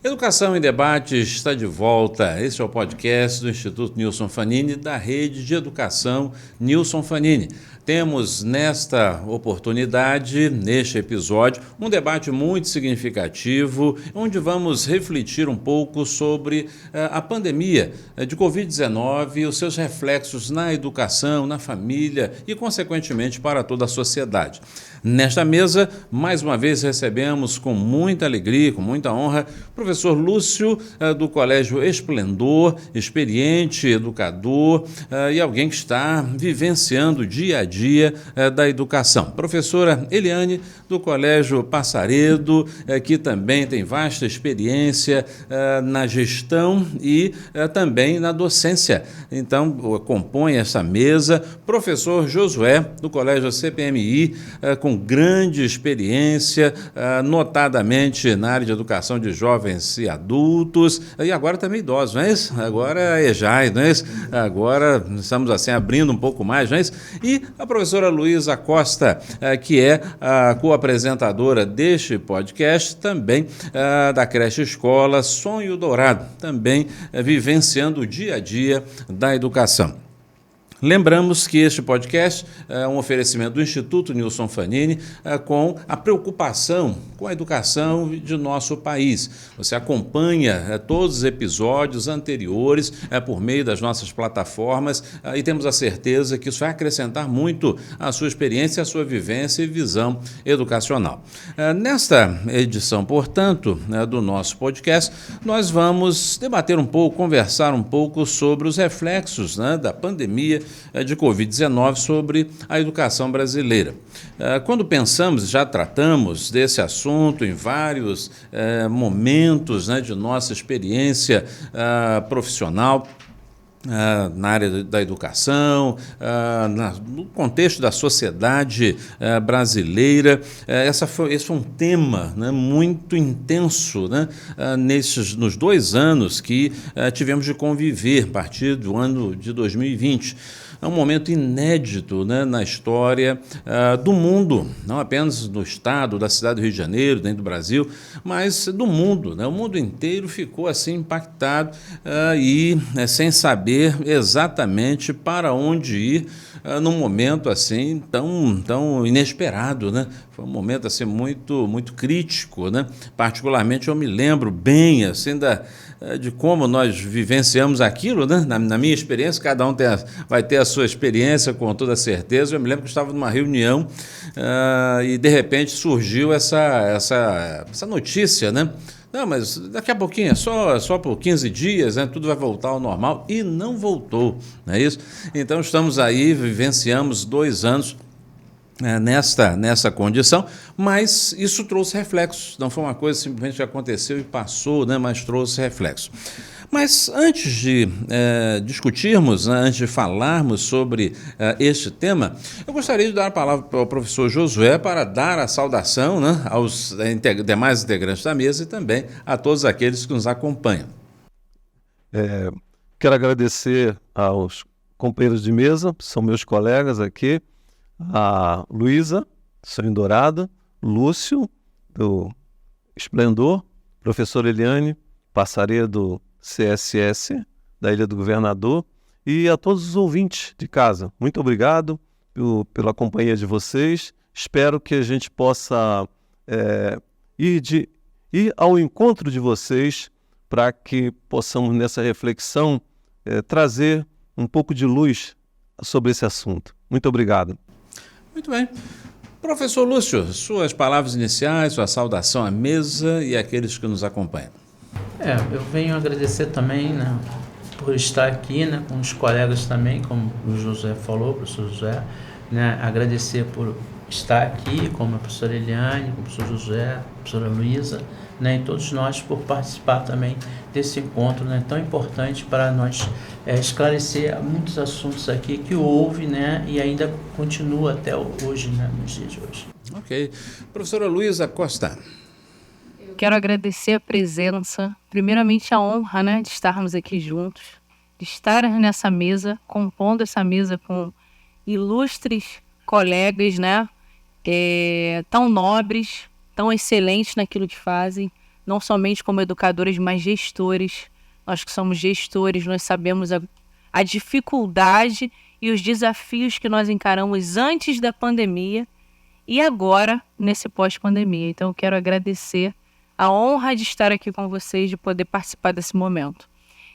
Educação em Debate está de volta. Este é o podcast do Instituto Nilson Fanini, da Rede de Educação Nilson Fanini. Temos nesta oportunidade, neste episódio, um debate muito significativo, onde vamos refletir um pouco sobre a pandemia de Covid-19 e os seus reflexos na educação, na família e, consequentemente, para toda a sociedade. Nesta mesa, mais uma vez recebemos com muita alegria, com muita honra, o professor Lúcio, do Colégio Esplendor, experiente educador e alguém que está vivenciando dia a dia da educação. Professora Eliane, do Colégio Passaredo, que também tem vasta experiência na gestão e também na docência. Então, compõe essa mesa. Professor Josué, do Colégio CPMI, com grande experiência, notadamente na área de educação de jovens e adultos, e agora também idosos, não é isso? Agora é EJAI, não é isso? Agora estamos assim abrindo um pouco mais, não é isso? E a professora Luísa Costa, que é a co-apresentadora deste podcast, também da creche escola Sonho Dourado, também vivenciando o dia a dia da educação. Lembramos que este podcast é um oferecimento do Instituto Nilson Fanini com a preocupação com a educação de nosso país. Você acompanha todos os episódios anteriores por meio das nossas plataformas e temos a certeza que isso vai acrescentar muito à sua experiência, à sua vivência e visão educacional. Nesta edição, portanto, do nosso podcast, nós vamos debater um pouco, conversar um pouco sobre os reflexos da pandemia de Covid-19 sobre a educação brasileira. Quando pensamos, já tratamos desse assunto em vários momentos de nossa experiência profissoal, na área da educação, no contexto da sociedade brasileira. Esse foi um tema muito intenso nos 2 anos que tivemos de conviver, a partir do ano de 2020. É um momento inédito na história do mundo, não apenas do estado, da cidade do Rio de Janeiro, dentro do Brasil, mas do mundo. O mundo inteiro ficou assim impactado e sem saber exatamente para onde ir num momento assim tão inesperado. Foi um momento assim muito crítico. Particularmente eu me lembro bem assim de como nós vivenciamos aquilo, na minha experiência, cada um vai ter a sua experiência com toda certeza. Eu me lembro que eu estava numa reunião e de repente surgiu essa notícia, Não, mas daqui a pouquinho, só por 15 dias, tudo vai voltar ao normal, e não voltou, não é isso? Então estamos aí, vivenciamos 2 anos nessa condição, mas isso trouxe reflexos, não foi uma coisa simplesmente que aconteceu e passou, mas trouxe reflexos. Mas antes de discutirmos, antes de falarmos sobre este tema, eu gostaria de dar a palavra para o professor Josué para dar a saudação aos demais integrantes da mesa e também a todos aqueles que nos acompanham. Quero agradecer aos companheiros de mesa, são meus colegas aqui, a Luísa, Sonho Dourado, Lúcio, do Esplendor, professor Eliane, Passaredo CSS, da Ilha do Governador, e a todos os ouvintes de casa. Muito obrigado pela companhia de vocês. Espero que a gente possa ir ao encontro de vocês para que possamos, nessa reflexão, trazer um pouco de luz sobre esse assunto. Muito obrigado. Muito bem. Professor Lúcio, suas palavras iniciais, sua saudação à mesa e àqueles que nos acompanham. Eu venho agradecer também por estar aqui com os colegas também, como o José falou, o professor José, agradecer por estar aqui, como a professora Eliane, como o professor José, a professora Luísa, e todos nós por participar também desse encontro tão importante para nós esclarecer muitos assuntos aqui que houve e ainda continua até hoje, nos dias de hoje. Ok. Professora Luísa Costa. Quero agradecer a presença, primeiramente a honra de estarmos aqui juntos, de estar nessa mesa, compondo essa mesa com ilustres colegas, tão nobres, tão excelentes naquilo que fazem, não somente como educadores, mas gestores. Nós que somos gestores, nós sabemos a dificuldade e os desafios que nós encaramos antes da pandemia e agora, nesse pós-pandemia. Então, eu quero agradecer a honra de estar aqui com vocês, de poder participar desse momento.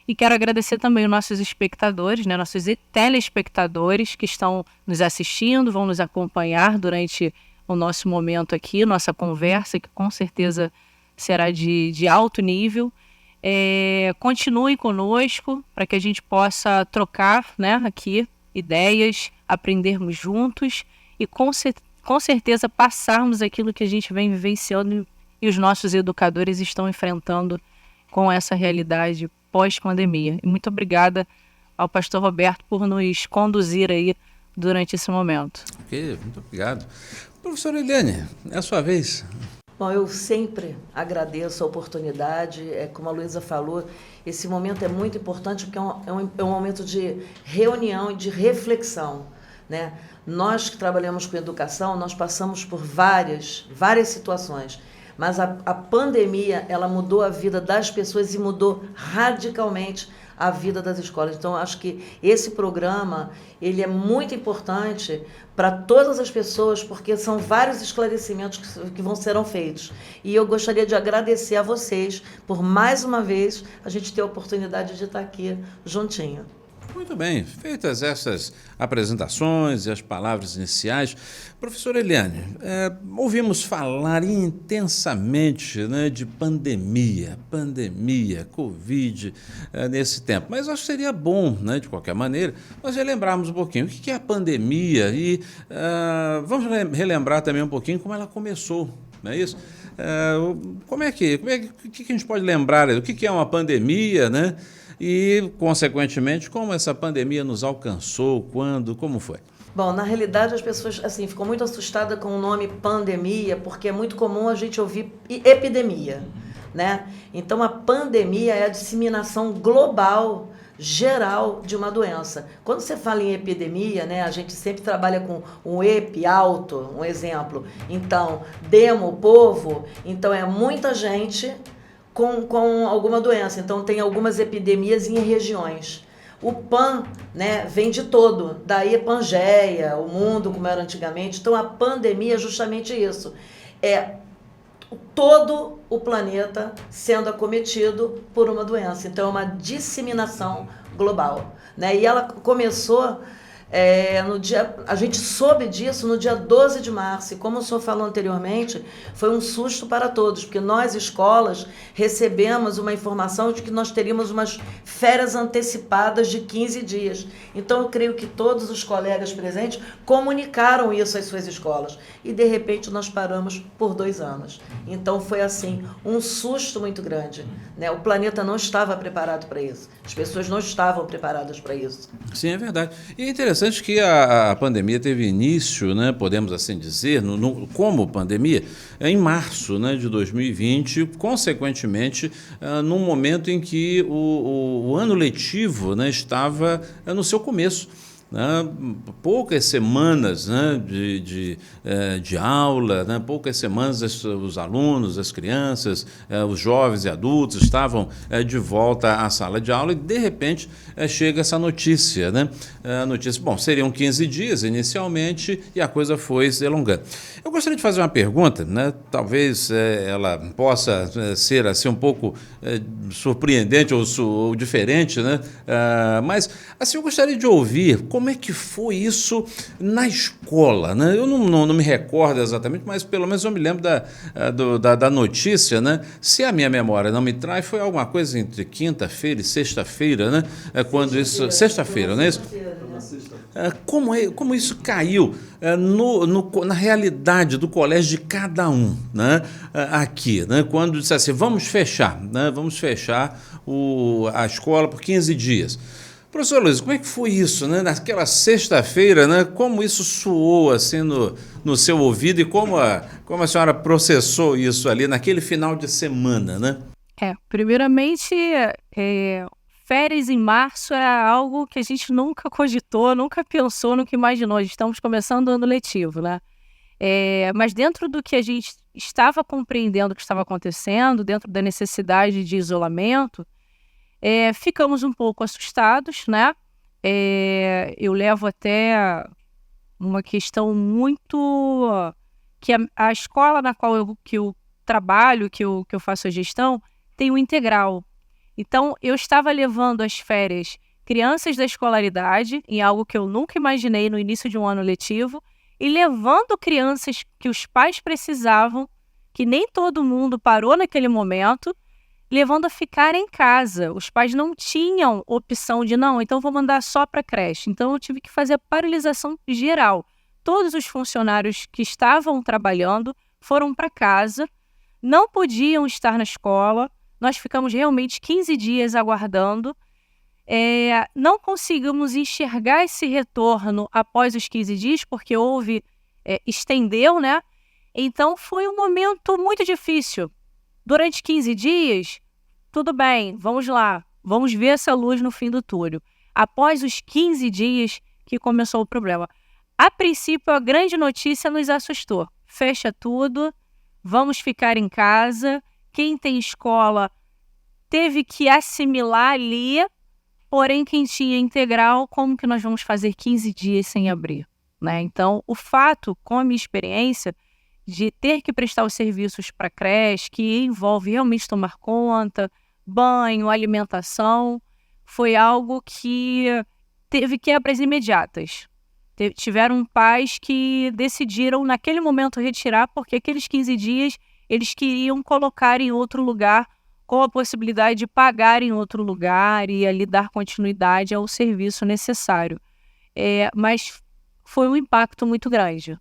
E quero agradecer também os nossos espectadores, né, nossos telespectadores que estão nos assistindo, vão nos acompanhar durante o nosso momento aqui, nossa conversa, que com certeza será de alto nível. Continue conosco para que a gente possa trocar, né, aqui ideias, aprendermos juntos e com certeza passarmos aquilo que a gente vem vivenciando e os nossos educadores estão enfrentando com essa realidade pós-pandemia. E muito obrigada ao pastor Roberto por nos conduzir aí durante esse momento. Ok, muito obrigado. Professora Eliane, é a sua vez. Bom, eu sempre agradeço a oportunidade, como a Luísa falou, esse momento é muito importante porque é um momento de reunião e de reflexão, né? Nós que trabalhamos com educação, nós passamos por várias situações, mas a pandemia, ela mudou a vida das pessoas e mudou radicalmente a vida das escolas. Então, acho que esse programa, ele é muito importante para todas as pessoas, porque são vários esclarecimentos que serão feitos. E eu gostaria de agradecer a vocês por, mais uma vez, a gente ter a oportunidade de estar aqui juntinho. Muito bem, feitas essas apresentações e as palavras iniciais, professora Eliane, ouvimos falar intensamente, né, de pandemia, Covid, nesse tempo, mas acho que seria bom, né, de qualquer maneira, nós relembrarmos um pouquinho o que é a pandemia e vamos relembrar também um pouquinho como ela começou, não é isso? O que a gente pode lembrar do que é uma pandemia, né? E, consequentemente, como essa pandemia nos alcançou, quando, como foi? Bom, na realidade as pessoas ficam muito assustadas com o nome pandemia, porque é muito comum a gente ouvir epidemia, né? Então a pandemia é a disseminação global, geral de uma doença. Quando você fala em epidemia, né, a gente sempre trabalha com um EP alto, um exemplo. Então, demo, povo, então é muita gente com alguma doença. Então, tem algumas epidemias em regiões. O pan, né, vem de todo. Daí Pangeia, o mundo como era antigamente. Então, a pandemia é justamente isso. É todo o planeta sendo acometido por uma doença. Então, é uma disseminação global, né? E ela começou... a gente soube disso no dia 12 de março, e como o senhor falou anteriormente, foi um susto para todos, porque nós, escolas, recebemos uma informação de que nós teríamos umas férias antecipadas de 15 dias. Então, eu creio que todos os colegas presentes comunicaram isso às suas escolas, e de repente nós paramos por 2 anos. Então, foi assim, um susto muito grande, né? O planeta não estava preparado para isso, as pessoas não estavam preparadas para isso. Sim, é verdade. E é interessante que a pandemia teve início, né, podemos assim dizer, como pandemia, em março, né, de 2020, consequentemente, num momento em que o ano letivo, né, estava no seu começo. Poucas semanas, né, de aula, né, poucas semanas os alunos, as crianças, os jovens e adultos estavam de volta à sala de aula e, de repente, chega essa notícia. Né? A notícia, bom, seriam 15 dias inicialmente e a coisa foi se alongando. Eu gostaria de fazer uma pergunta, né, talvez ela possa ser assim, um pouco surpreendente ou diferente, né, mas assim, eu gostaria de ouvir como é que foi isso na escola, né? Eu não me recordo exatamente, mas pelo menos eu me lembro da notícia, né? Se a minha memória não me trai, foi alguma coisa entre quinta-feira e sexta-feira, né? Quando isso, sexta-feira, não é isso? Como isso caiu na realidade do colégio de cada um, né? Aqui, né? Quando disse assim, vamos fechar, né? Vamos fechar a escola por 15 dias. Professor Luiz, como é que foi isso, né? Naquela sexta-feira, né? Como isso soou assim no seu ouvido e como a senhora processou isso ali naquele final de semana, né? Primeiramente, férias em março é algo que a gente nunca cogitou, nunca pensou, nunca imaginou. Estamos começando o ano letivo, né? Mas dentro do que a gente estava compreendendo o que estava acontecendo dentro da necessidade de isolamento, ficamos um pouco assustados, né? Eu levo até uma questão muito... que a escola na qual que eu trabalho, que eu faço a gestão, tem o integral. Então, eu estava levando às férias crianças da escolaridade, em algo que eu nunca imaginei no início de um ano letivo, e levando crianças que os pais precisavam, que nem todo mundo parou naquele momento, levando a ficar em casa. Os pais não tinham opção de, não, então vou mandar só para a creche. Então, eu tive que fazer a paralisação geral. Todos os funcionários que estavam trabalhando foram para casa, não podiam estar na escola. Nós ficamos realmente 15 dias aguardando. Não conseguimos enxergar esse retorno após os 15 dias, porque estendeu, né? Então, foi um momento muito difícil. Durante 15 dias, tudo bem, vamos lá, vamos ver essa luz no fim do túnel. Após os 15 dias que começou o problema. A princípio, a grande notícia nos assustou. Fecha tudo, vamos ficar em casa. Quem tem escola teve que assimilar ali, porém quem tinha integral, como que nós vamos fazer 15 dias sem abrir? Né? Então, o fato, com a minha experiência, de ter que prestar os serviços para a creche, que envolve realmente tomar conta, banho, alimentação, foi algo que teve quebras imediatas. Tiveram pais que decidiram naquele momento retirar, porque aqueles 15 dias eles queriam colocar em outro lugar, com a possibilidade de pagar em outro lugar e ali dar continuidade ao serviço necessário. Mas foi um impacto muito grande.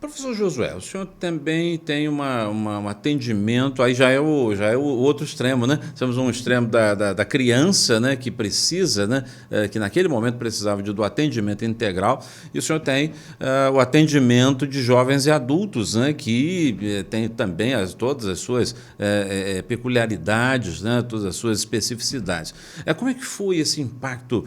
Professor Josué, o senhor também tem um atendimento, aí já é o outro extremo, né? Temos um extremo da criança, né, que precisa, né, que naquele momento precisava do atendimento integral, e o senhor tem o atendimento de jovens e adultos, né, que tem também todas as suas peculiaridades, né, todas as suas especificidades. Como é que foi esse impacto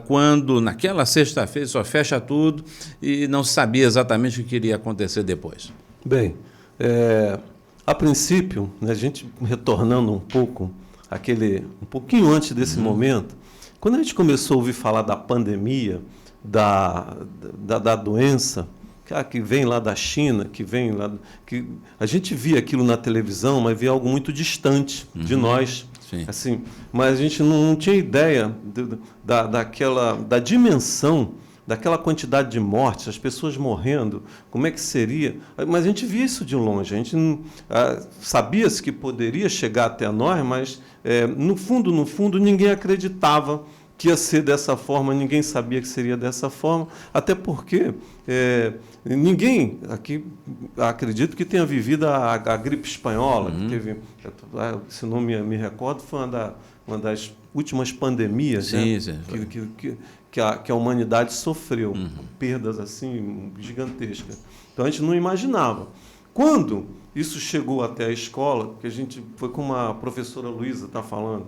quando naquela sexta-feira só fecha tudo e não sabia exatamente o que queria acontecer depois? Bem, a princípio, né, a gente retornando um pouquinho antes desse momento, quando a gente começou a ouvir falar da pandemia, da doença, que vem lá da China, que a gente via aquilo na televisão, mas via algo muito distante de nós. Sim. Assim, mas a gente não tinha ideia da dimensão daquela quantidade de mortes, as pessoas morrendo, como é que seria? Mas a gente via isso de longe, a gente sabia-se que poderia chegar até nós, mas no fundo, ninguém acreditava que ia ser dessa forma, ninguém sabia que seria dessa forma, até porque ninguém aqui, acredito que tenha vivido a gripe espanhola, que teve, se não me recordo, foi uma das últimas pandemias, sim, né? Sim. Que a humanidade sofreu, perdas assim gigantescas. Então a gente não imaginava. Quando isso chegou até a escola, que a gente foi como a professora Luísa está falando,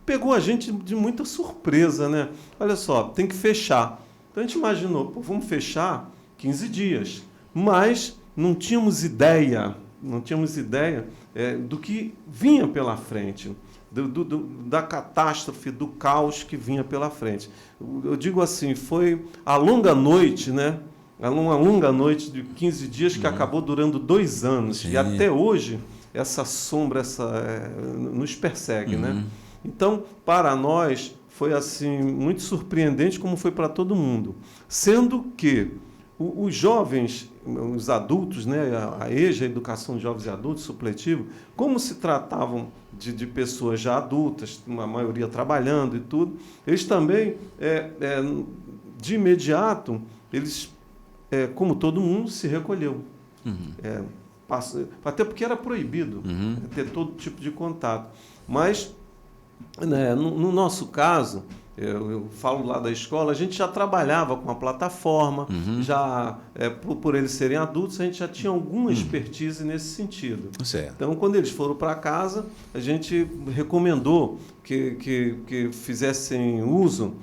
pegou a gente de muita surpresa, né? Olha só, tem que fechar. Então a gente imaginou, vamos fechar 15 dias, mas não tínhamos ideia do que vinha pela frente. Da catástrofe, do caos que vinha pela frente. Eu digo assim, foi a longa noite, né? Uma longa noite de 15 dias que acabou durando 2 anos. Sim. E até hoje, essa sombra nos persegue, né? Então, para nós, foi assim muito surpreendente, como foi para todo mundo. Sendo que os jovens, os adultos, né, a EJA, a Educação de Jovens e Adultos, supletivo, como se tratavam de pessoas já adultas, uma maioria trabalhando e tudo, eles também, de imediato, eles, como todo mundo, se recolheu. Até porque era proibido ter todo tipo de contato. Mas, né, no nosso caso, eu falo lá da escola, a gente já trabalhava com a plataforma, já por eles serem adultos, a gente já tinha alguma expertise nesse sentido. Certo. Então, quando eles foram para casa, a gente recomendou que fizessem uso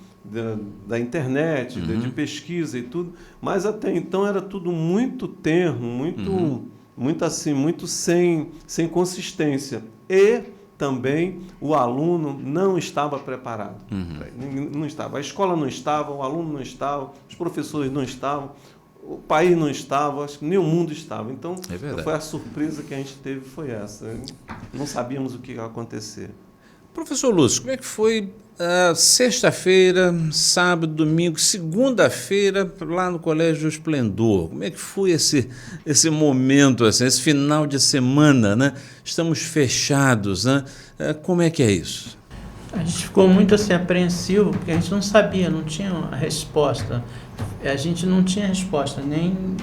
da internet, de pesquisa e tudo, mas até então era tudo muito tenro, muito assim, muito sem consistência. E também o aluno não estava preparado. Não estava. A escola não estava, o aluno não estava, os professores não estavam, o país não estava, acho que nem o mundo estava. Então, foi a surpresa que a gente teve, foi essa. Não sabíamos o que ia acontecer. Professor Lúcio, como é que foi sexta-feira, sábado, domingo, segunda-feira, lá no Colégio Esplendor? Como é que foi esse momento, assim, esse final de semana, né? Estamos fechados, né? Como é que é isso? A gente ficou muito assim, apreensivo, porque a gente não sabia, não tinha a resposta. A gente não tinha resposta, nem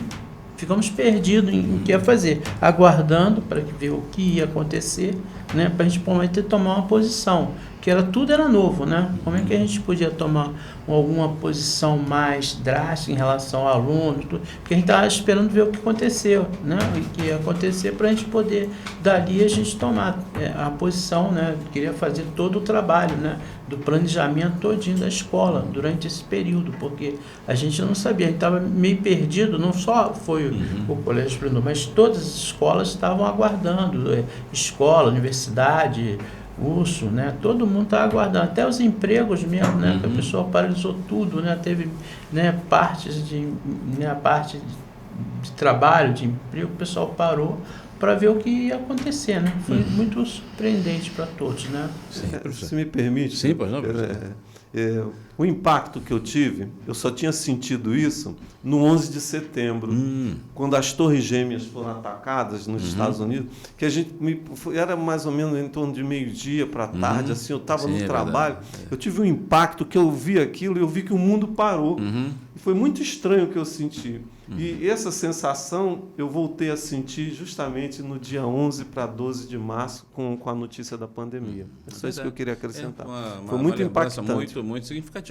ficamos perdidos em o que ia fazer, aguardando para ver o que ia acontecer, né, para a gente poder tomar uma posição, que tudo era novo, né? Como é que a gente podia tomar alguma posição mais drástica em relação ao aluno, tudo? Porque a gente estava esperando ver o que aconteceu, né? O que ia acontecer para a gente poder, dali, a gente tomar a posição, né? Queria fazer todo o trabalho, né? Do planejamento todinho da escola durante esse período, porque a gente não sabia, a gente estava meio perdido, não só foi o Colégio Esplendor, mas todas as escolas estavam aguardando, escola, universidade, curso, né? Todo mundo estava aguardando, até os empregos mesmo, né? Que a pessoa paralisou tudo, né? Teve, né, parte de trabalho, de emprego, o pessoal parou para ver o que ia acontecer, né? Foi muito surpreendente para todos, né? Se me permite, sim, pois não, o impacto que eu tive, eu só tinha sentido isso no 11 de setembro, quando as Torres Gêmeas foram atacadas nos Estados Unidos, que a gente era mais ou menos em torno de meio-dia para tarde, assim, eu estava no trabalho, eu tive um impacto que eu vi aquilo e eu vi que o mundo parou. E foi muito estranho o que eu senti. E essa sensação eu voltei a sentir justamente no dia 11 para 12 de março, com a notícia da pandemia. É só isso que eu queria acrescentar. Foi muito impactante. Muito significativo.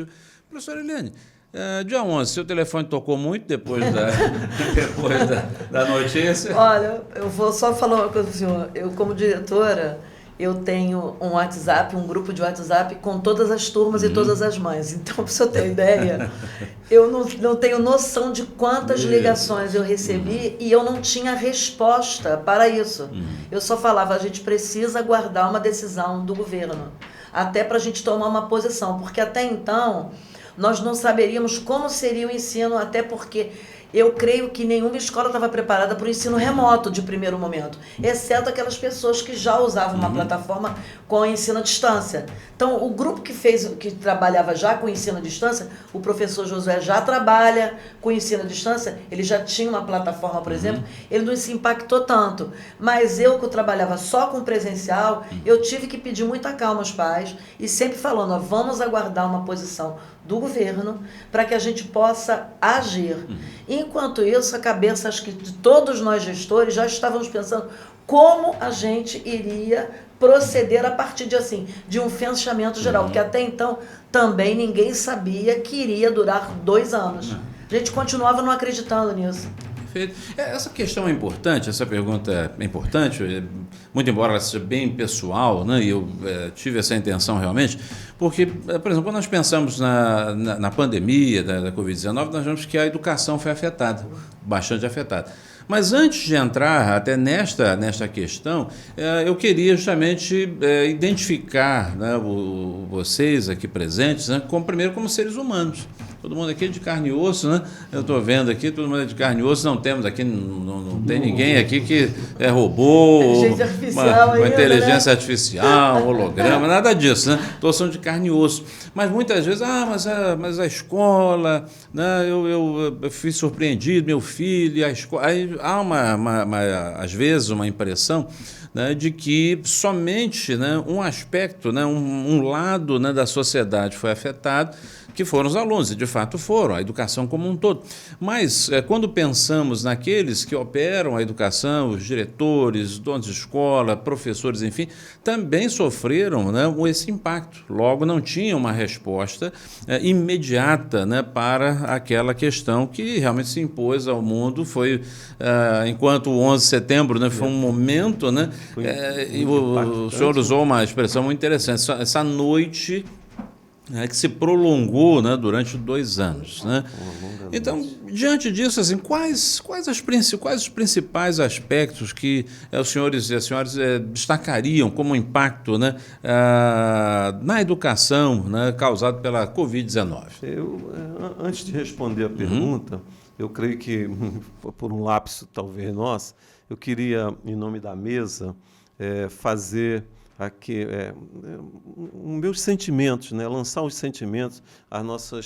Professora Eliane, dia 11, seu telefone tocou muito depois da notícia? Olha, eu vou só falar uma coisa para o senhor. Eu, como diretora, eu tenho um WhatsApp, um grupo de WhatsApp com todas as turmas e todas as mães. Então, para você ter ideia, eu não tenho noção de quantas ligações eu recebi e eu não tinha resposta para isso. Eu só falava, a gente precisa aguardar uma decisão do governo, até para a gente tomar uma posição, porque até então nós não saberíamos como seria o ensino, até porque eu creio que nenhuma escola estava preparada para o ensino remoto de primeiro momento, exceto aquelas pessoas que já usavam uma plataforma com ensino à distância. Então, o grupo que trabalhava já com ensino à distância, o professor Josué já trabalha com ensino à distância, ele já tinha uma plataforma, por exemplo, ele não se impactou tanto. Mas eu, que eu trabalhava só com presencial, eu tive que pedir muita calma aos pais e sempre falando, ó, vamos aguardar uma posição do governo para que a gente possa agir. Enquanto isso, a cabeça, acho que de todos nós gestores, já estávamos pensando como a gente iria proceder a partir de um fechamento geral, porque até então também ninguém sabia que iria durar 2 anos. A gente continuava não acreditando nisso. Perfeito. Essa questão é importante, essa pergunta é importante, muito embora ela seja bem pessoal, né, e eu tive essa intenção realmente, porque, por exemplo, quando nós pensamos na pandemia da Covid-19, nós vemos que a educação foi afetada, bastante afetada. Mas antes de entrar até nesta questão, eu queria justamente identificar, né, vocês aqui presentes, né, primeiro como seres humanos. Todo mundo aqui é de carne e osso, né? Eu estou vendo aqui, todo mundo é de carne e osso. Não temos aqui, não tem ninguém aqui que é robô, uma inteligência artificial, holograma, nada disso, né? Todos são de carne e osso. Mas muitas vezes, mas a escola, né? Eu fui surpreendido, meu filho, a escola. Aí há às vezes uma impressão, né, de que somente, né, um aspecto, né, um lado, né, da sociedade foi afetado, que foram os alunos, e de fato foram, a educação como um todo. Mas, quando pensamos naqueles que operam a educação, os diretores, donos de escola, professores, enfim, também sofreram, né, esse impacto. Logo, não tinha uma resposta imediata, né, para aquela questão que realmente se impôs ao mundo. Foi, enquanto o 11 de setembro, né, foi um momento, né, e o senhor usou uma expressão muito interessante, essa noite que se prolongou, né, durante 2 anos, né? Então, diante disso, assim, quais os principais aspectos que os senhores e as senhoras destacariam como impacto, né, na educação, né, causado pela Covid-19? Antes de responder a pergunta, eu creio que, por um lapso talvez nosso, eu queria, em nome da mesa, fazer aqui os meus sentimentos, né? Lançar os sentimentos, a nossa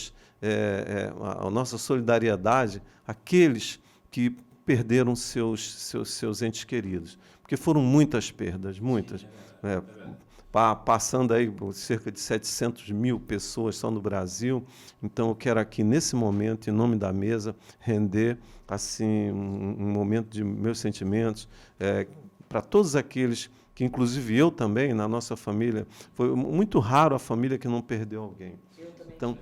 solidariedade àqueles que perderam seus entes queridos, porque foram muitas perdas, muitas, passando aí por cerca de 700 mil pessoas só no Brasil. Então eu quero aqui nesse momento, em nome da mesa, render assim um momento de meus sentimentos para todos aqueles que, inclusive eu também, na nossa família, foi muito raro a família que não perdeu alguém. Então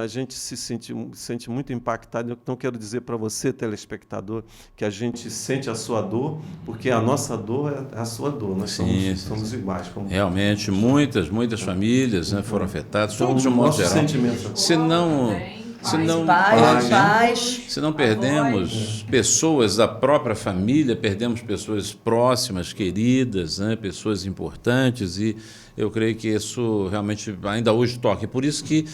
a gente se sente muito impactado. Então quero dizer para você, telespectador, que a gente sente a sua dor, porque a nossa dor é a sua dor. Nós somos iguais. Realmente, muitas famílias, né, foram afetadas, todos de um modo geral. Se não perdemos pessoas da própria família, perdemos pessoas próximas, queridas, né, pessoas importantes, e eu creio que isso realmente ainda hoje toca. E por isso que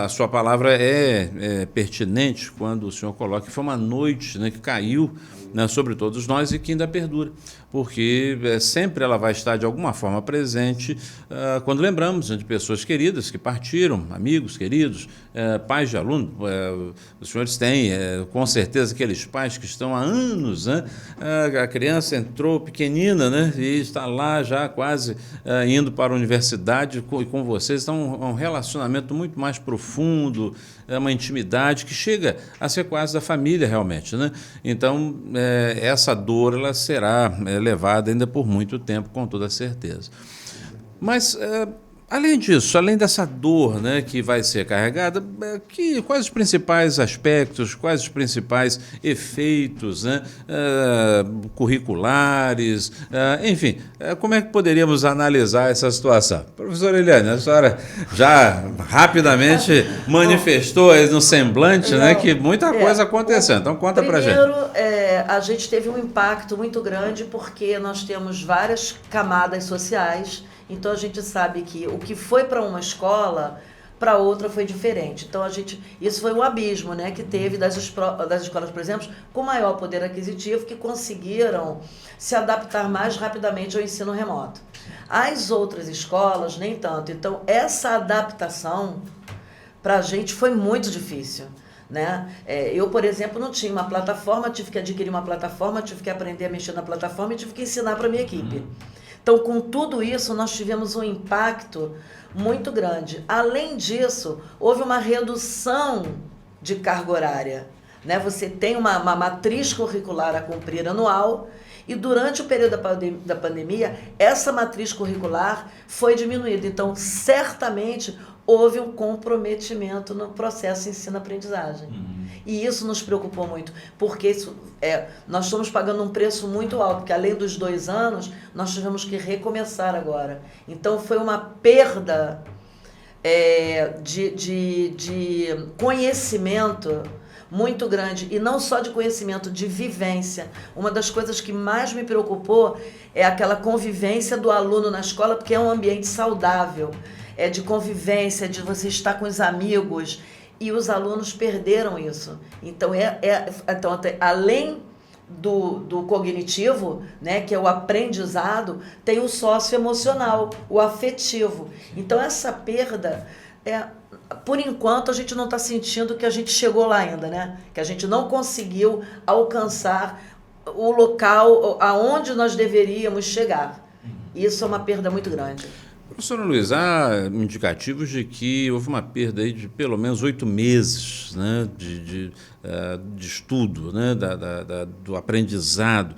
a sua palavra é pertinente quando o senhor coloca que foi uma noite, né, que caiu, né, sobre todos nós e que ainda perdura, porque sempre ela vai estar de alguma forma presente quando lembramos, né, de pessoas queridas que partiram, amigos queridos, pais de aluno. Os senhores têm, com certeza, aqueles pais que estão há anos, né, a criança entrou pequenina, né, e está lá já quase indo para a universidade com vocês. Então, um relacionamento muito mais profundo, uma intimidade que chega a ser quase da família realmente, né? Então, essa dor ela será levada ainda por muito tempo, com toda certeza. Mas, além disso, além dessa dor, né, que vai ser carregada, quais os principais aspectos, quais os principais efeitos, né, curriculares, enfim, como é que poderíamos analisar essa situação? Professora Eliane, a senhora já rapidamente manifestou aí no semblante, né, que muita coisa acontecendo. Então, conta pra gente. Primeiro, a gente teve um impacto muito grande porque nós temos várias camadas sociais. Então a gente sabe que o que foi para uma escola, para outra foi diferente. Então isso foi um abismo, né, que teve das escolas, por exemplo, com maior poder aquisitivo, que conseguiram se adaptar mais rapidamente ao ensino remoto. As outras escolas, nem tanto. Então essa adaptação para a gente foi muito difícil, né? Eu, por exemplo, não tinha uma plataforma, tive que adquirir uma plataforma, tive que aprender a mexer na plataforma e tive que ensinar para a minha equipe. Então, com tudo isso, nós tivemos um impacto muito grande. Além disso, houve uma redução de carga horária, né? Você tem uma matriz curricular a cumprir anual e, durante o período da pandemia, essa matriz curricular foi diminuída. Então, certamente, houve um comprometimento no processo de ensino-aprendizagem. E isso nos preocupou muito, porque nós estamos pagando um preço muito alto, porque além dos 2 anos, nós tivemos que recomeçar agora. Então, foi uma perda de conhecimento muito grande, e não só de conhecimento, de vivência. Uma das coisas que mais me preocupou é aquela convivência do aluno na escola, porque é um ambiente saudável, de convivência, de você estar com os amigos, e os alunos perderam isso. Então, então além do cognitivo, né, que é o aprendizado, tem o socioemocional, o afetivo. Então, essa perda, por enquanto, a gente não está sentindo que a gente chegou lá ainda, né? Que a gente não conseguiu alcançar o local aonde nós deveríamos chegar. Isso é uma perda muito grande. Professora Luiz, há indicativos de que houve uma perda aí de pelo menos 8 meses, né, de estudo, né, do aprendizado,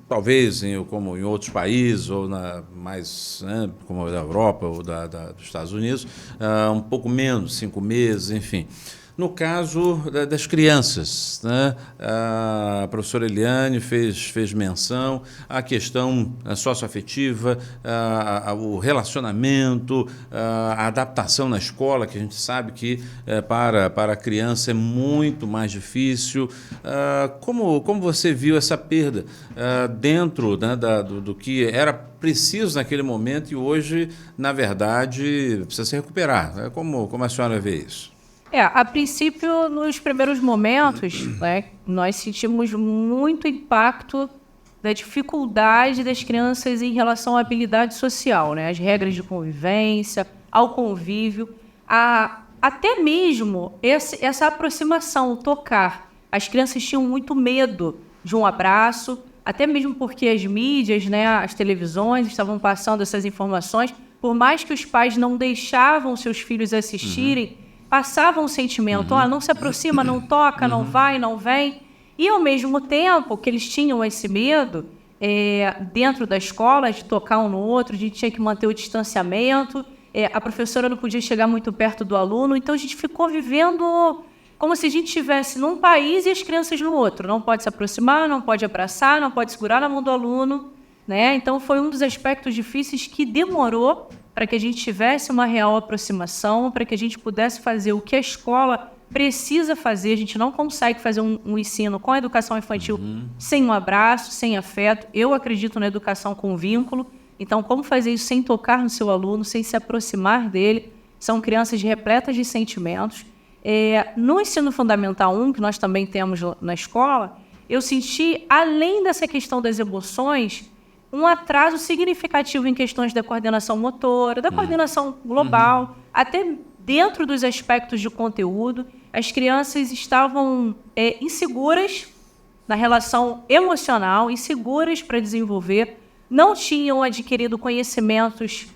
talvez como em outros países, ou mais, né, como da Europa ou dos Estados Unidos, um pouco menos, 5 meses, enfim. No caso das crianças, né? A professora Eliane fez menção à questão socioafetiva, o relacionamento, a adaptação na escola, que a gente sabe que para a criança é muito mais difícil. Como você viu essa perda dentro, né, do que era preciso naquele momento e hoje, na verdade, precisa se recuperar? Como a senhora vê isso? A princípio, nos primeiros momentos, né, nós sentimos muito impacto da dificuldade das crianças em relação à habilidade social, né, as regras de convivência, ao convívio, até mesmo essa aproximação, tocar. As crianças tinham muito medo de um abraço, até mesmo porque as mídias, né, as televisões estavam passando essas informações, por mais que os pais não deixavam seus filhos assistirem, passavam um sentimento, não se aproxima, não toca, não vai, não vem. E ao mesmo tempo que eles tinham esse medo, dentro da escola, de tocar um no outro, a gente tinha que manter o distanciamento, a professora não podia chegar muito perto do aluno, então a gente ficou vivendo como se a gente estivesse num país e as crianças no outro. Não pode se aproximar, não pode abraçar, não pode segurar na mão do aluno, né? Então foi um dos aspectos difíceis que demorou para que a gente tivesse uma real aproximação, para que a gente pudesse fazer o que a escola precisa fazer. A gente não consegue fazer um ensino com a educação infantil sem um abraço, sem afeto. Eu acredito na educação com vínculo. Então, como fazer isso sem tocar no seu aluno, sem se aproximar dele? São crianças repletas de sentimentos. No ensino fundamental 1, que nós também temos na escola, eu senti, além dessa questão das emoções, um atraso significativo em questões da coordenação motora, da coordenação global, até dentro dos aspectos de conteúdo. As crianças estavam inseguras na relação emocional, inseguras para desenvolver, não tinham adquirido conhecimentos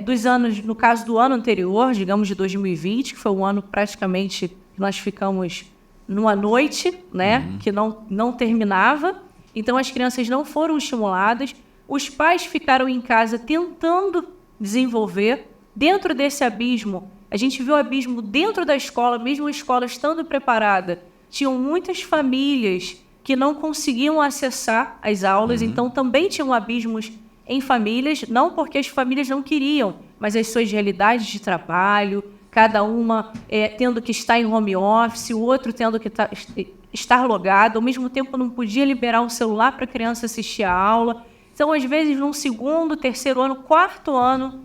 dos anos, no caso do ano anterior, digamos de 2020, que foi um ano praticamente que nós ficamos numa noite, né, que não terminava. Então, as crianças não foram estimuladas, os pais ficaram em casa tentando desenvolver. Dentro desse abismo, a gente viu o abismo dentro da escola, mesmo a escola estando preparada, tinham muitas famílias que não conseguiam acessar as aulas, então também tinham abismos em famílias, não porque as famílias não queriam, mas as suas realidades de trabalho, cada uma tendo que estar em home office, o outro tendo que estar logado, ao mesmo tempo não podia liberar o celular para a criança assistir a aula. Então, às vezes, no segundo, terceiro ano, quarto ano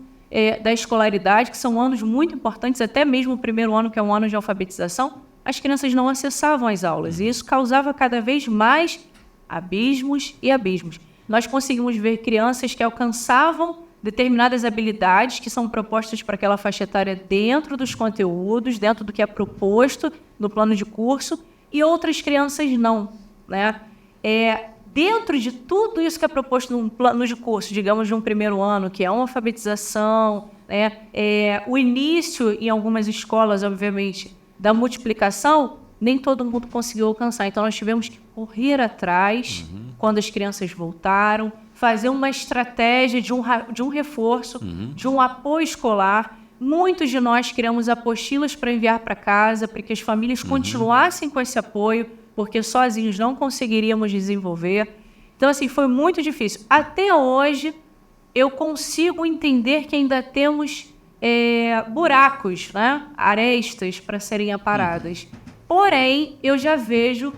da escolaridade, que são anos muito importantes, até mesmo o primeiro ano, que é um ano de alfabetização, as crianças não acessavam as aulas. E isso causava cada vez mais abismos e abismos. Nós conseguimos ver crianças que alcançavam determinadas habilidades que são propostas para aquela faixa etária dentro dos conteúdos, dentro do que é proposto no plano de curso, e outras crianças não, né? Dentro de tudo isso que é proposto num plano de curso, digamos, de um primeiro ano, que é uma alfabetização, né? O início, em algumas escolas, obviamente, da multiplicação, nem todo mundo conseguiu alcançar. Então, nós tivemos que correr atrás, quando as crianças voltaram, fazer uma estratégia de um reforço, de um apoio escolar. Muitos de nós criamos apostilas para enviar para casa, para que as famílias continuassem com esse apoio, porque sozinhos não conseguiríamos desenvolver. Então, assim, foi muito difícil. Até hoje, eu consigo entender que ainda temos buracos, né? Arestas para serem aparadas. Porém, eu já vejo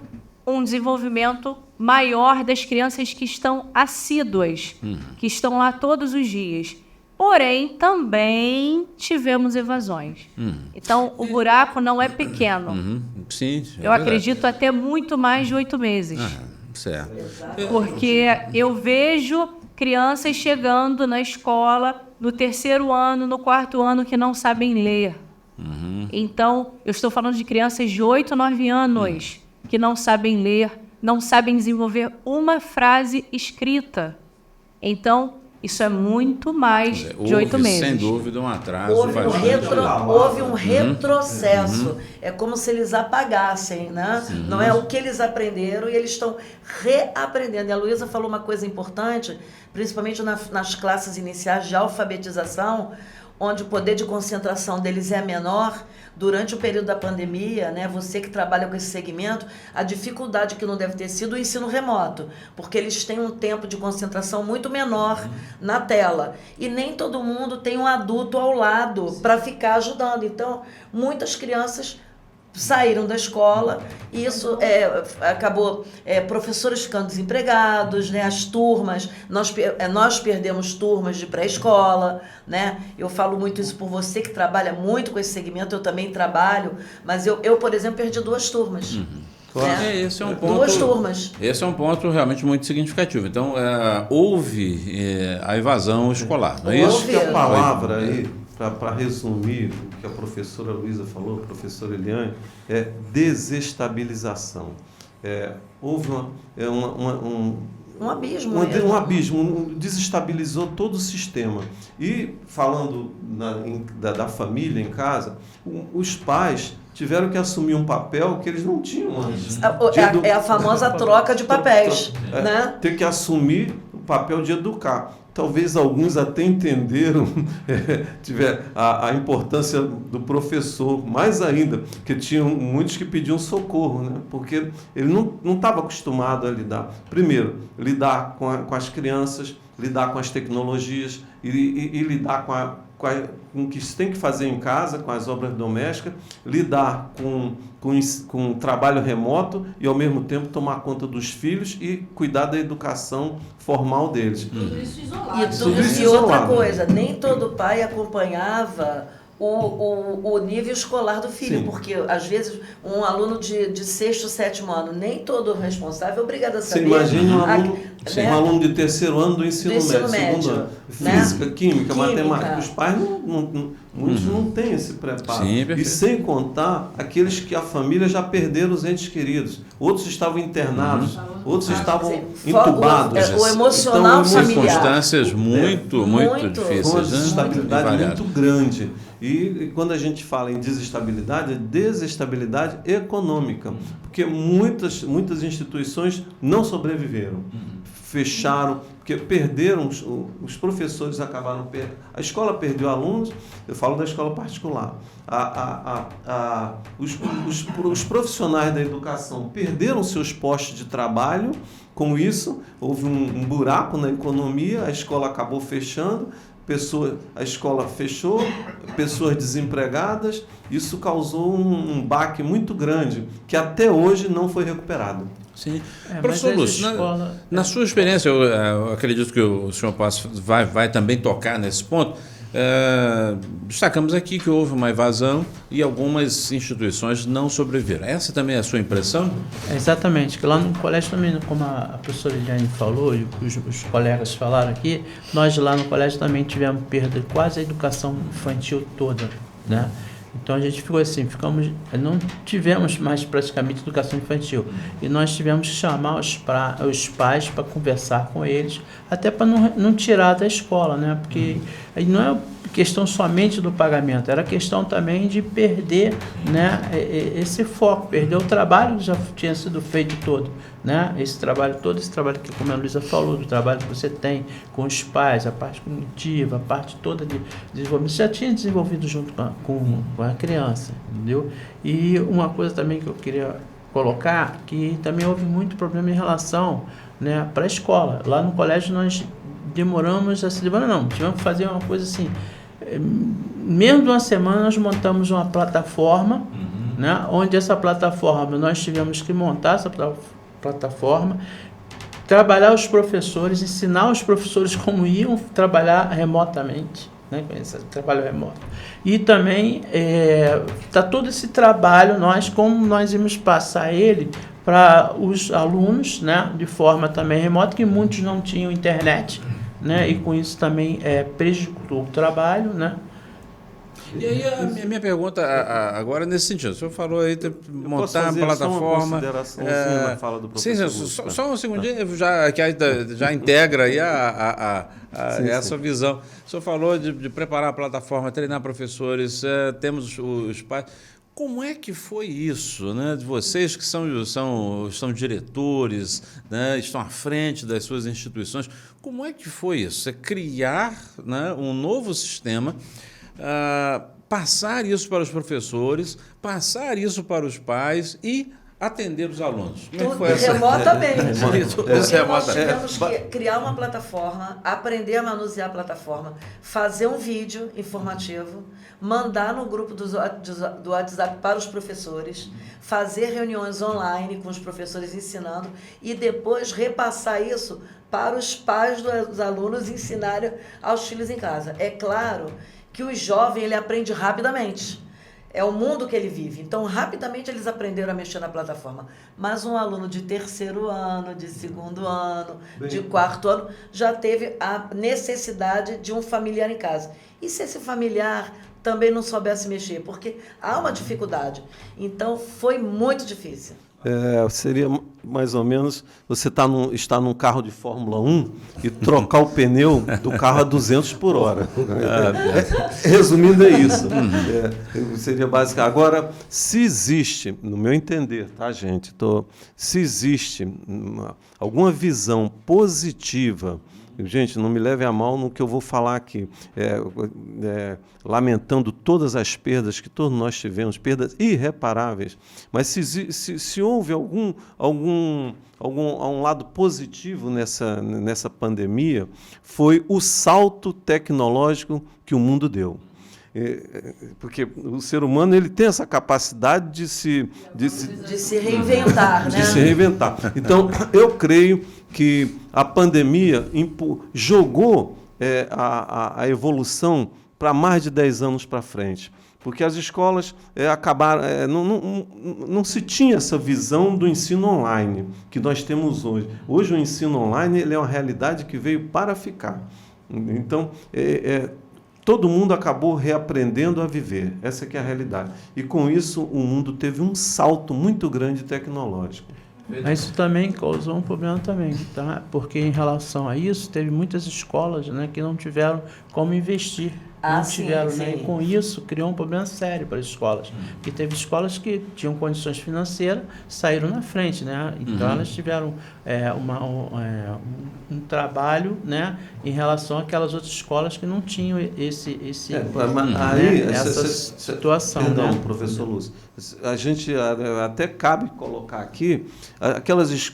um desenvolvimento maior das crianças que estão assíduas, que estão lá todos os dias. Porém, também tivemos evasões. Então, o buraco não é pequeno. Sim, eu acredito até muito mais de 8 meses. Certo. Porque eu vejo crianças chegando na escola no terceiro ano, no quarto ano, que não sabem ler. Então, eu estou falando de crianças de 8, 9 anos que não sabem ler, não sabem desenvolver uma frase escrita. Então, isso é muito mais de 8 meses. Sem dúvida, um atraso. Houve um retrocesso. É como se eles apagassem, né? Não é o que eles aprenderam e eles estão reaprendendo. E a Luísa falou uma coisa importante, principalmente nas classes iniciais de alfabetização. onde o poder de concentração deles é menor, durante o período da pandemia, né, você que trabalha com esse segmento, a dificuldade que não deve ter sido o ensino remoto, porque eles têm um tempo de concentração muito menor na tela. E nem todo mundo tem um adulto ao lado para ficar ajudando. Então, muitas crianças saíram da escola e isso acabou professores ficando desempregados, né? As turmas, nós perdemos turmas de pré-escola, né? Eu falo muito isso por você que trabalha muito com esse segmento, eu também trabalho, mas eu por exemplo, perdi 2 turmas. Claro. Esse é um ponto, 2 turmas. Esse é um ponto realmente muito significativo. Então, houve a evasão escolar, não é isso? Acho que a palavra aí, para resumir o que a professora Luísa falou, a professora Eliane, é desestabilização. Houve um abismo. Um abismo, desestabilizou todo o sistema. E falando da família em casa, os pais tiveram que assumir um papel que eles não tinham antes. É a famosa troca de papéis. Né? Ter que assumir o papel de educar. Talvez alguns até entenderam tiver a importância do professor, mais ainda, porque tinham muitos que pediam socorro, né? Porque ele não estava acostumado a lidar. Primeiro, lidar com as crianças, lidar com as tecnologias e lidar com o que se tem que fazer em casa, com as obras domésticas, lidar com o trabalho remoto e, ao mesmo tempo, tomar conta dos filhos e cuidar da educação formal deles. Tudo isso isolado. E outra coisa, nem todo pai acompanhava o nível escolar do filho, porque às vezes um aluno de 6º, 7º ano, nem todo responsável é obrigado a saber. Você imagina um aluno de 3º ano do ensino médio, segundo ano, física, química, matemática. Os pais muitos não têm esse preparo. Sim, e sem contar aqueles que a família já perderam os entes queridos. Outros estavam internados, outros estavam entubados. O emocional familiar. Circunstâncias muito difíceis. Com uma desestabilidade muito grande. E quando a gente fala em desestabilidade, é desestabilidade econômica, porque muitas instituições não sobreviveram, fecharam, porque perderam, os professores acabaram perdendo, a escola perdeu alunos, eu falo da escola particular, os profissionais da educação perderam seus postos de trabalho. Com isso, houve um buraco na economia, a escola acabou fechando, a escola fechou, pessoas desempregadas, isso causou um baque muito grande, que até hoje não foi recuperado. Sim. Professor Lúcio, na sua experiência, eu acredito que o senhor vai também tocar nesse ponto. Destacamos aqui que houve uma evasão e algumas instituições não sobreviveram. Essa também é a sua impressão? Exatamente, que lá no colégio também, como a professora Eliane falou e os colegas falaram aqui, nós lá no colégio também tivemos perda de quase a educação infantil toda, né? Então a gente ficou assim, não tivemos mais praticamente educação infantil e nós tivemos que chamar os pais para conversar com eles, até para não tirar da escola, né? Porque aí não é questão somente do pagamento, era questão também de perder, né, esse foco, perder o trabalho que já tinha sido feito todo, né? Esse trabalho que, como a Luísa falou, do trabalho que você tem com os pais, a parte cognitiva, a parte toda de desenvolvimento, já tinha desenvolvido junto com a criança, entendeu? E uma coisa também que eu queria colocar, que também houve muito problema em relação, né, para a escola. Lá no colégio nós demoramos a se levar, tivemos que fazer uma coisa assim, menos de uma semana nós montamos uma plataforma, né, onde essa plataforma, nós tivemos que montar essa plataforma, trabalhar os professores, ensinar os professores como iam trabalhar remotamente, né, com esse trabalho remoto. E também tá todo esse trabalho, como nós íamos passar ele para os alunos, né, de forma também remota, que muitos não tinham internet, né, e com isso também prejudicou o trabalho, né. E aí a minha pergunta agora é nesse sentido. O senhor falou aí de montar uma plataforma. Na fala do professor. Sim, só um segundinho, já integra aí essa visão. O senhor falou de preparar a plataforma, treinar professores, temos os pais. Como é que foi isso, né, de vocês que são diretores, né, estão à frente das suas instituições? Como é que foi isso? É criar, né, um novo sistema passar isso para os professores, passar isso para os pais e atender os alunos. Como é que foi essa? Remotamente. Porque nós Remotamente. tivemos que criar uma plataforma, aprender a manusear a plataforma, fazer um vídeo informativo, mandar no grupo do WhatsApp para os professores, fazer reuniões online com os professores ensinando e depois repassar isso para os pais dos alunos ensinarem aos filhos em casa. É claro que o jovem ele aprende rapidamente. É o mundo que ele vive. Então, rapidamente eles aprenderam a mexer na plataforma. Mas um aluno de 3º ano, de 2º ano, de 4º ano, já teve a necessidade de um familiar em casa. E se esse familiar também não soubesse mexer? Porque há uma dificuldade. Então, foi muito difícil. Seria mais ou menos você está num carro de Fórmula 1 e trocar o pneu do carro a 200 por hora. Resumindo, é isso. Seria básico. Agora, se existe, no meu entender, tá, gente? Se existe alguma visão positiva, gente, não me leve a mal no que eu vou falar aqui, lamentando todas as perdas que todos nós tivemos, perdas irreparáveis, mas se houve um lado positivo nessa pandemia, foi o salto tecnológico que o mundo deu. Porque o ser humano ele tem essa capacidade de se reinventar, né? De se reinventar. Então, eu creio que a pandemia jogou a evolução para mais de 10 anos para frente. Porque as escolas acabaram... não se tinha essa visão do ensino online que nós temos hoje. Hoje o ensino online ele é uma realidade que veio para ficar. Então, todo mundo acabou reaprendendo a viver. Essa que é a realidade. E, com isso, o mundo teve um salto muito grande tecnológico. Mas isso também causou um problema também, tá? Porque, em relação a isso, teve muitas escolas, né, que não tiveram como investir. Não tiveram, né? E com isso criou um problema sério para as escolas. Porque teve escolas que tinham condições financeiras, saíram na frente, né? Então elas tiveram um trabalho, né, em relação àquelas outras escolas que não tinham essa situação. Perdão, né? Professor Lúcio. A gente até cabe colocar aqui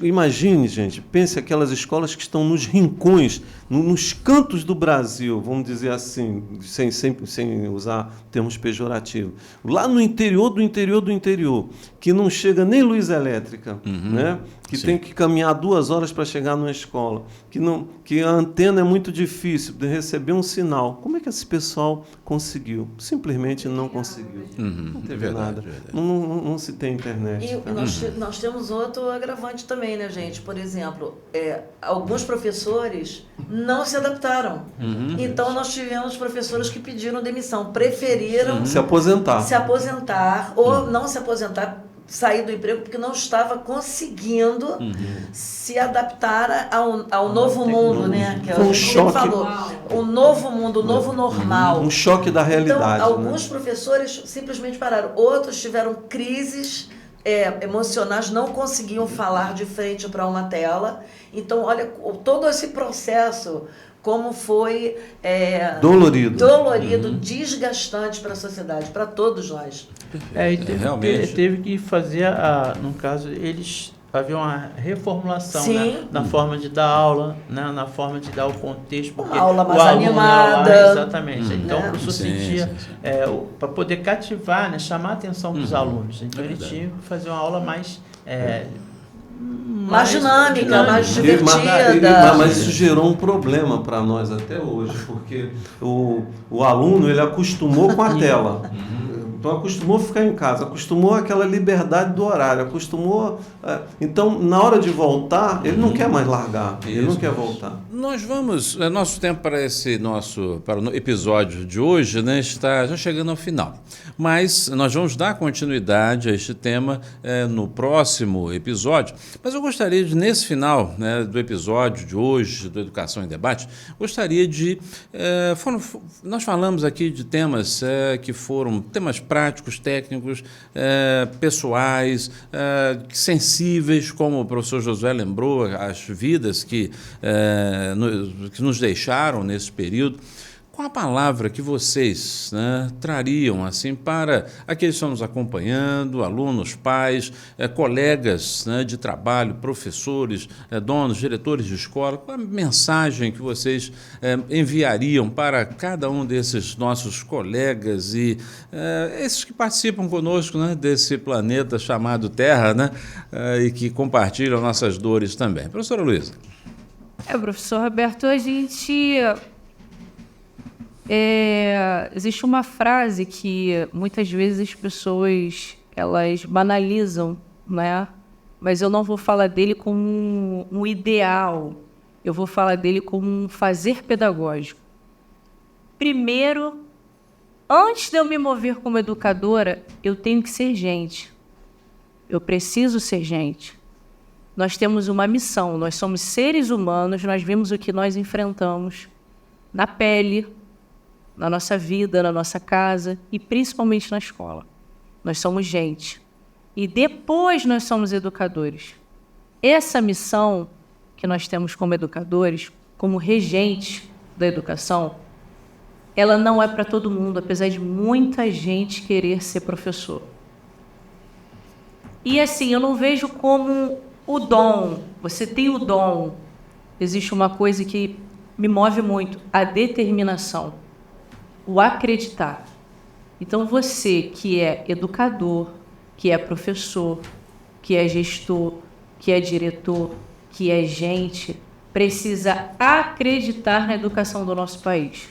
imagine, gente, pense aquelas escolas que estão nos rincões, nos cantos do Brasil, vamos dizer assim, sem usar termos pejorativos, lá no interior do interior, que não chega nem luz elétrica, né? Que tem que caminhar 2 horas para chegar numa escola, que a antena é muito difícil de receber um sinal. Como é que esse pessoal conseguiu? Simplesmente não conseguiu. Não teve nada. Não se tem internet. E nós temos outro agravante também, né, gente? Por exemplo, alguns professores não se adaptaram. Então, nós tivemos professores que pediram demissão, preferiram se aposentar ou não se aposentar, sair do emprego porque não estava conseguindo se adaptar ao novo mundo, né? Que um choque. Falou, o novo mundo, o novo normal. Um choque da realidade. Então, alguns professores simplesmente pararam. Outros tiveram crises emocionais, não conseguiam falar de frente para uma tela. Então, olha, todo esse processo, como foi dolorido, desgastante para a sociedade, para todos nós. E teve que fazer, no caso, eles haviam uma reformulação, né, na forma de dar aula, né, na forma de dar o contexto. Porque uma aula mais o aluno animada. Exatamente. Então, o professor sentia, para poder cativar, né, chamar a atenção dos alunos. Então, ele tinha que fazer uma aula mais dinâmica, mais divertida. Mas isso gerou um problema para nós até hoje, porque o aluno ele acostumou com a tela. Então, acostumou a ficar em casa, acostumou àquela liberdade do horário, acostumou... Então, na hora de voltar, ele não quer mais largar, ele não quer voltar. Nós vamos... Nosso tempo para o episódio de hoje, né, está já chegando ao final. Mas nós vamos dar continuidade a este tema no próximo episódio. Mas eu gostaria de, nesse final, né, do episódio de hoje, do Educação em Debate, gostaria de... nós falamos aqui de temas que foram temas práticos, técnicos, pessoais, sensíveis, como o professor Josué lembrou, as vidas que nos deixaram nesse período. qual a palavra que vocês, né, trariam assim para aqueles que estão nos acompanhando, alunos, pais, colegas, né, de trabalho, professores, donos, diretores de escola? Qual a mensagem que vocês enviariam para cada um desses nossos colegas e esses que participam conosco, né, desse planeta chamado Terra, né, e que compartilham nossas dores também? Professora Luísa. Professor Roberto, a gente... existe uma frase que muitas vezes as pessoas elas banalizam, né? Mas eu não vou falar dele como um ideal, eu vou falar dele como um fazer pedagógico. Primeiro, antes de eu me mover como educadora, eu tenho que ser gente. Eu preciso ser gente. Nós temos uma missão, nós somos seres humanos, nós vemos o que nós enfrentamos na pele, na nossa vida, na nossa casa e principalmente na escola. Nós somos gente. E depois nós somos educadores. Essa missão que nós temos como educadores, como regentes da educação, ela não é para todo mundo, apesar de muita gente querer ser professor. E assim, eu não vejo como o dom. Você tem o dom. Existe uma coisa que me move muito, a determinação. O acreditar. Então, você que é educador, que é professor, que é gestor, que é diretor, que é gente, precisa acreditar na educação do nosso país.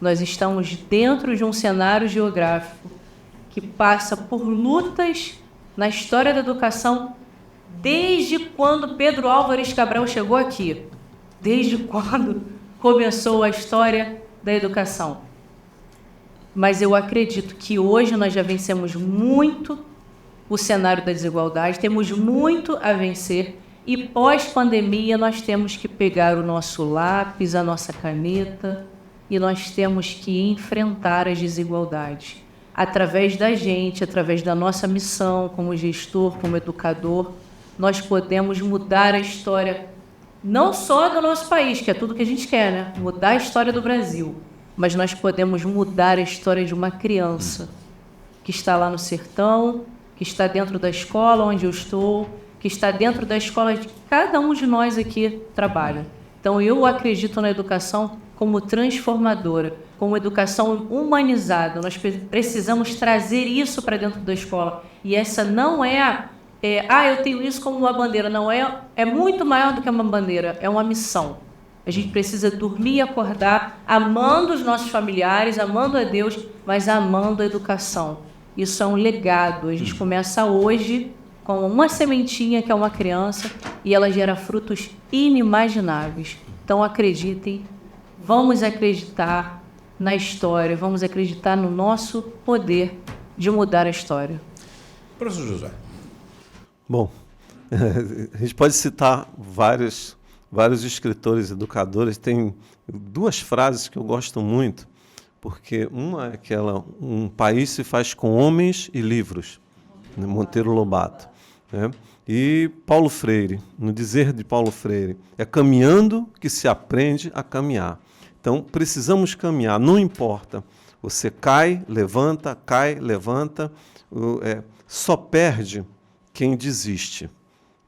Nós estamos dentro de um cenário geográfico que passa por lutas na história da educação desde quando Pedro Álvares Cabral chegou aqui. Desde quando começou a história da educação. Mas eu acredito que hoje nós já vencemos muito o cenário da desigualdade, temos muito a vencer e pós-pandemia nós temos que pegar o nosso lápis, a nossa caneta e nós temos que enfrentar as desigualdades. Através da gente, através da nossa missão como gestor, como educador, nós podemos mudar a história não só do nosso país, que é tudo que a gente quer, né? Mudar a história do Brasil. Mas nós podemos mudar a história de uma criança que está lá no sertão, que está dentro da escola onde eu estou, que está dentro da escola de cada um de nós aqui trabalha. Então, eu acredito na educação como transformadora, como educação humanizada. Nós precisamos trazer isso para dentro da escola. E essa não eu tenho isso como uma bandeira. Não é muito maior do que uma bandeira, é uma missão. A gente precisa dormir e acordar amando os nossos familiares, amando a Deus, mas amando a educação. Isso é um legado. A gente começa hoje com uma sementinha, que é uma criança, e ela gera frutos inimagináveis. Então, acreditem, vamos acreditar na história, vamos acreditar no nosso poder de mudar a história. Professor José. Bom, a gente pode citar vários escritores, educadores. Tem duas frases que eu gosto muito, porque uma é aquela: um país se faz com homens e livros, né? Monteiro Lobato, né? E Paulo Freire, no dizer de Paulo Freire, é caminhando que se aprende a caminhar. Então, precisamos caminhar, não importa. Você cai, levanta, só perde quem desiste.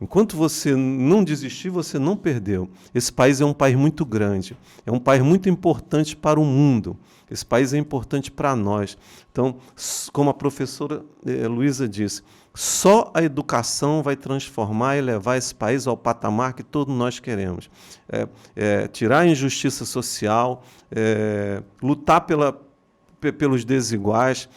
Enquanto você não desistir, você não perdeu. Esse país é um país muito grande, é um país muito importante para o mundo. Esse país é importante para nós. Então, como a professora Luísa disse, só a educação vai transformar e levar esse país ao patamar que todos nós queremos. Tirar a injustiça social, lutar pelos desiguais,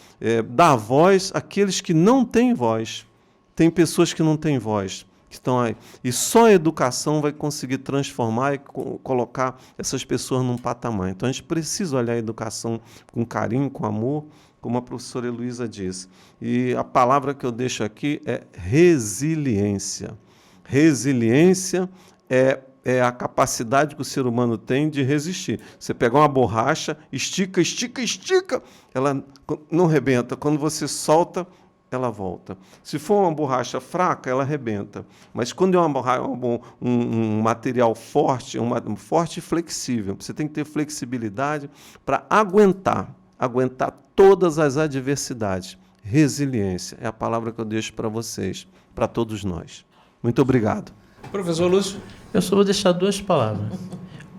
dar voz àqueles que não têm voz. Tem pessoas que não têm voz, que estão aí. E só a educação vai conseguir transformar e colocar essas pessoas num patamar. Então, a gente precisa olhar a educação com carinho, com amor, como a professora Heloísa disse. E a palavra que eu deixo aqui é resiliência. Resiliência é a capacidade que o ser humano tem de resistir. Você pega uma borracha, estica, ela não rebenta. Quando você solta, ela volta. Se for uma borracha fraca, ela arrebenta. Mas quando é um material forte, forte e flexível, você tem que ter flexibilidade para aguentar todas as adversidades. Resiliência é a palavra que eu deixo para vocês, para todos nós. Muito obrigado. Professor Lúcio? Eu só vou deixar 2 palavras.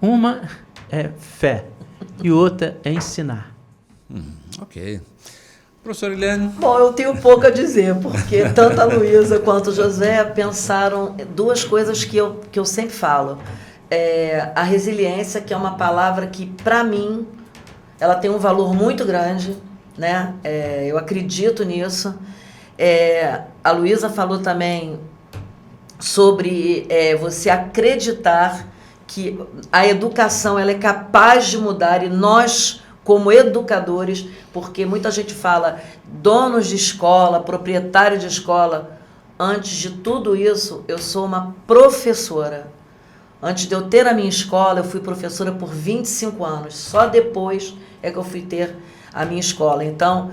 Uma é fé e outra é ensinar. Ok. Professor Eliane? Bom, eu tenho pouco a dizer, porque tanto a Luísa quanto o José pensaram 2 coisas que eu sempre falo. A resiliência, que é uma palavra que, para mim, ela tem um valor muito grande, né? Eu acredito nisso. A Luísa falou também sobre você acreditar que a educação ela é capaz de mudar, e nós, como educadores, porque muita gente fala donos de escola, proprietário de escola. Antes de tudo isso, eu sou uma professora. Antes de eu ter a minha escola, eu fui professora por 25 anos. Só depois é que eu fui ter a minha escola. Então,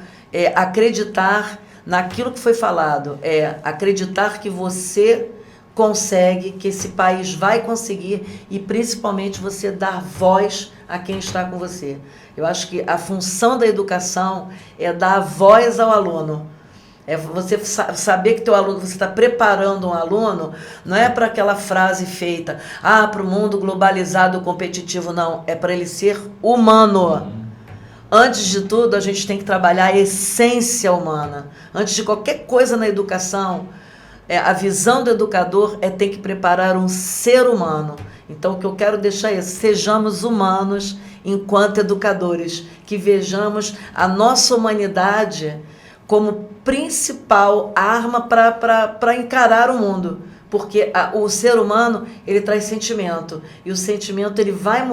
acreditar naquilo que foi falado, acreditar que você consegue, que esse país vai conseguir, e principalmente você dar voz a quem está com você. Eu acho que a função da educação é dar voz ao aluno. É você saber que teu aluno, você está preparando um aluno, não é para aquela frase feita, para o mundo globalizado competitivo, não. É para ele ser humano. Antes de tudo, a gente tem que trabalhar a essência humana. Antes de qualquer coisa na educação, a visão do educador ter que preparar um ser humano. Então, o que eu quero deixar é: sejamos humanos enquanto educadores, que vejamos a nossa humanidade como principal arma para encarar o mundo. Porque o ser humano, ele traz sentimento, e o sentimento ele vai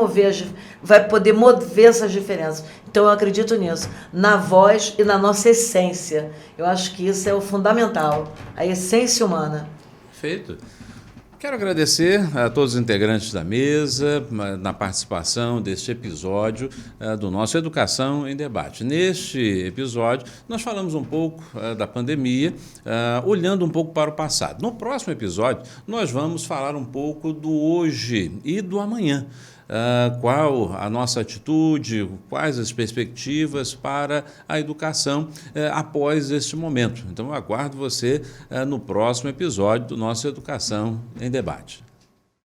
poder mover essas diferenças. Então eu acredito nisso, na voz e na nossa essência. Eu acho que isso é o fundamental, a essência humana. Perfeito. Quero agradecer a todos os integrantes da mesa na participação deste episódio do nosso Educação em Debate. Neste episódio, nós falamos um pouco da pandemia, olhando um pouco para o passado. No próximo episódio, nós vamos falar um pouco do hoje e do amanhã. Qual a nossa atitude, quais as perspectivas para a educação após este momento. Então, eu aguardo você no próximo episódio do nosso Educação em Debate.